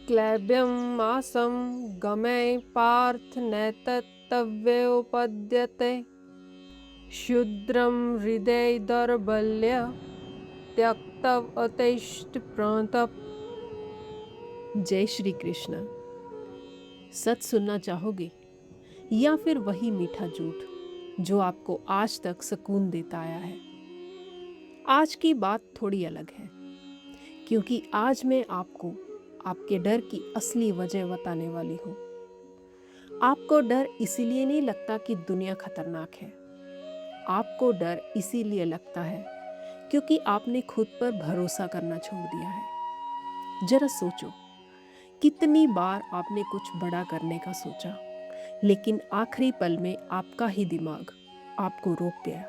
क्लैब्यम् आसं गमय पार्थ नैतत्तव्योपद्यते क्षुद्रं हृदय दौर्बल्य त्यक्तव अतिष्ठ प्रणतप। जय श्री कृष्ण। सच सुनना चाहोगे या फिर वही मीठा झूठ जो आपको आज तक सुकून देता आया है? आज की बात थोड़ी अलग है, क्योंकि आज मैं आपको आपके डर की असली वजह बताने वाली हूँ। आपको डर इसीलिए नहीं लगता कि दुनिया खतरनाक है। आपको डर इसीलिए लगता है क्योंकि आपने खुद पर भरोसा करना छोड़ दिया है। जरा सोचो, कितनी बार आपने कुछ बड़ा करने का सोचा, लेकिन आखिरी पल में आपका ही दिमाग आपको रोक गया,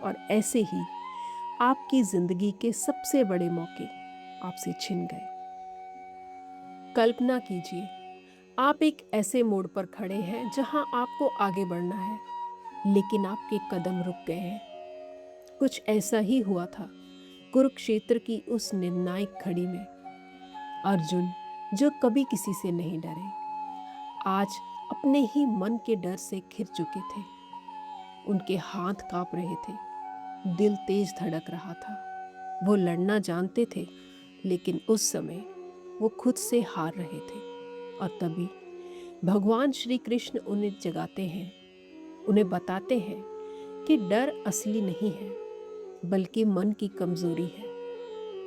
और ऐसे ही आपकी जिंदगी के सबसे बड़े मौके आपसे छिन गए। कल्पना कीजिए, आप एक ऐसे मोड़ पर खड़े हैं जहां आपको आगे बढ़ना है, लेकिन आपके कदम रुक गए हैं। कुछ ऐसा ही हुआ था कुरुक्षेत्र की उस निर्णायक घड़ी में। अर्जुन, जो कभी किसी से नहीं डरे, आज अपने ही मन के डर से घिर चुके थे। उनके हाथ कांप रहे थे, दिल तेज धड़क रहा था। वो लड़ना जानते थे, लेकिन उस समय वो खुद से हार रहे थे। और तभी भगवान श्री कृष्ण उन्हें जगाते हैं, उन्हें बताते हैं कि डर असली नहीं है, बल्कि मन की कमजोरी है।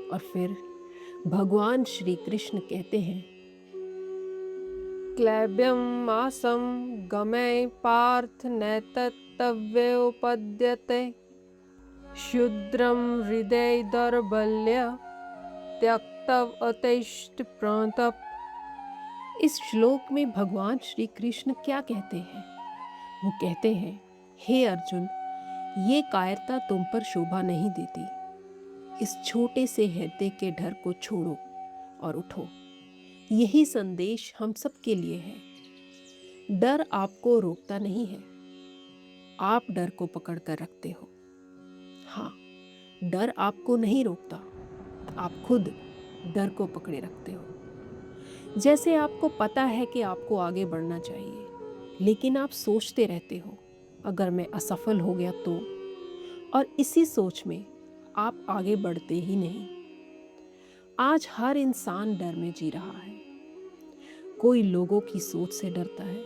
और फिर भगवान श्री कृष्ण कहते हैं, क्लैब्यम् आसं गमय पार्थ नैतत्तव्योपद्यते क्षुद्रं हृदय दौर्बल्य त्यक्तव अतिष्ठ प्रणतप। इस श्लोक में भगवान श्री कृष्ण क्या कहते हैं? वो कहते हैं, हे अर्जुन, ये कायरता तुम पर शोभा नहीं देती। इस छोटे से हृदय के डर को छोड़ो और उठो। यही संदेश हम सबके लिए है। डर आपको रोकता नहीं है, आप डर को पकड़ कर रखते हो। हाँ, डर आपको नहीं रोकता, आप खुद डर को पकड़े रखते हो। जैसे आपको पता है कि आपको आगे बढ़ना चाहिए, लेकिन आप सोचते रहते हो, अगर मैं असफल हो गया तो। और इसी सोच में आप आगे बढ़ते ही नहीं। आज हर इंसान डर में जी रहा है। कोई लोगों की सोच से डरता है,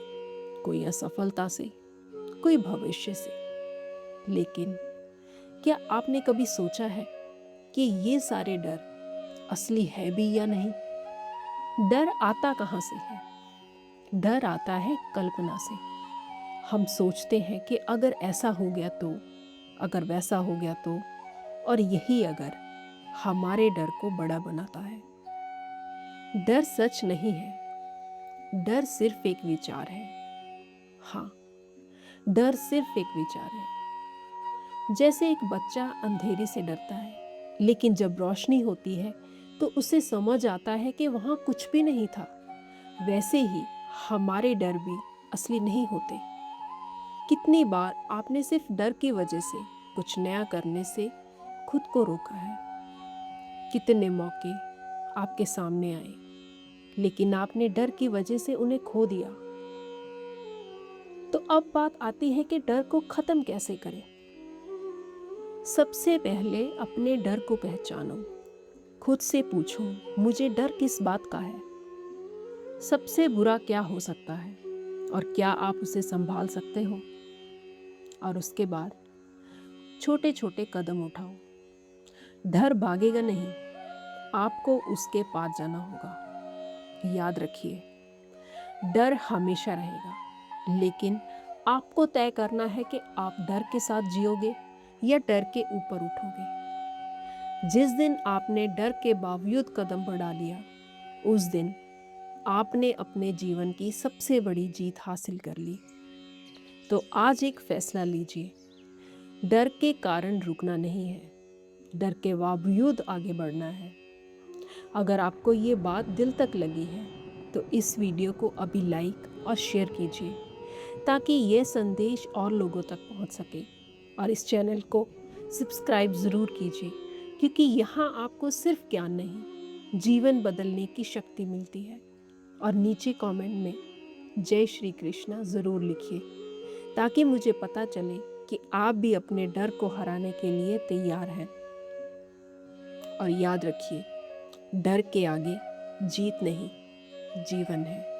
कोई असफलता से, कोई भविष्य से। लेकिन क्या आपने कभी सोचा है कि ये सारे डर असली है भी या नहीं? डर आता कहाँ से है? डर आता है कल्पना से। हम सोचते हैं कि अगर ऐसा हो गया तो, अगर वैसा हो गया तो, और यही अगर हमारे डर को बड़ा बनाता है। डर सच नहीं है, डर सिर्फ एक विचार है। हाँ, डर सिर्फ एक विचार है। जैसे एक बच्चा अंधेरे से डरता है, लेकिन जब रोशनी होती है तो उसे समझ आता है कि वहाँ कुछ भी नहीं था। वैसे ही हमारे डर भी असली नहीं होते। कितनी बार आपने सिर्फ डर की वजह से कुछ नया करने से खुद को रोका है? कितने मौके आपके सामने आए, लेकिन आपने डर की वजह से उन्हें खो दिया। तो अब बात आती है कि डर को खत्म कैसे करें। सबसे पहले अपने डर को पहचानो। खुद से पूछो, मुझे डर किस बात का है? सबसे बुरा क्या हो सकता है और क्या आप उसे संभाल सकते हो? और उसके बाद छोटे छोटे कदम उठाओ। डर भागेगा नहीं, आपको उसके पास जाना होगा। याद रखिए, डर हमेशा रहेगा, लेकिन आपको तय करना है कि आप डर के साथ जियोगे या डर के ऊपर उठोगे। जिस दिन आपने डर के बावजूद कदम बढ़ा लिया, उस दिन आपने अपने जीवन की सबसे बड़ी जीत हासिल कर ली। तो आज एक फैसला लीजिए, डर के कारण रुकना नहीं है, डर के बावजूद आगे बढ़ना है। अगर आपको ये बात दिल तक लगी है तो इस वीडियो को अभी लाइक और शेयर कीजिए, ताकि ये संदेश और लोगों तक पहुंच सके। और इस चैनल को सब्सक्राइब ज़रूर कीजिए, क्योंकि यहाँ आपको सिर्फ ज्ञान नहीं, जीवन बदलने की शक्ति मिलती है। और नीचे कमेंट में जय श्री कृष्णा ज़रूर लिखिए, ताकि मुझे पता चले कि आप भी अपने डर को हराने के लिए तैयार हैं। और याद रखिए, डर के आगे जीत नहीं, जीवन है।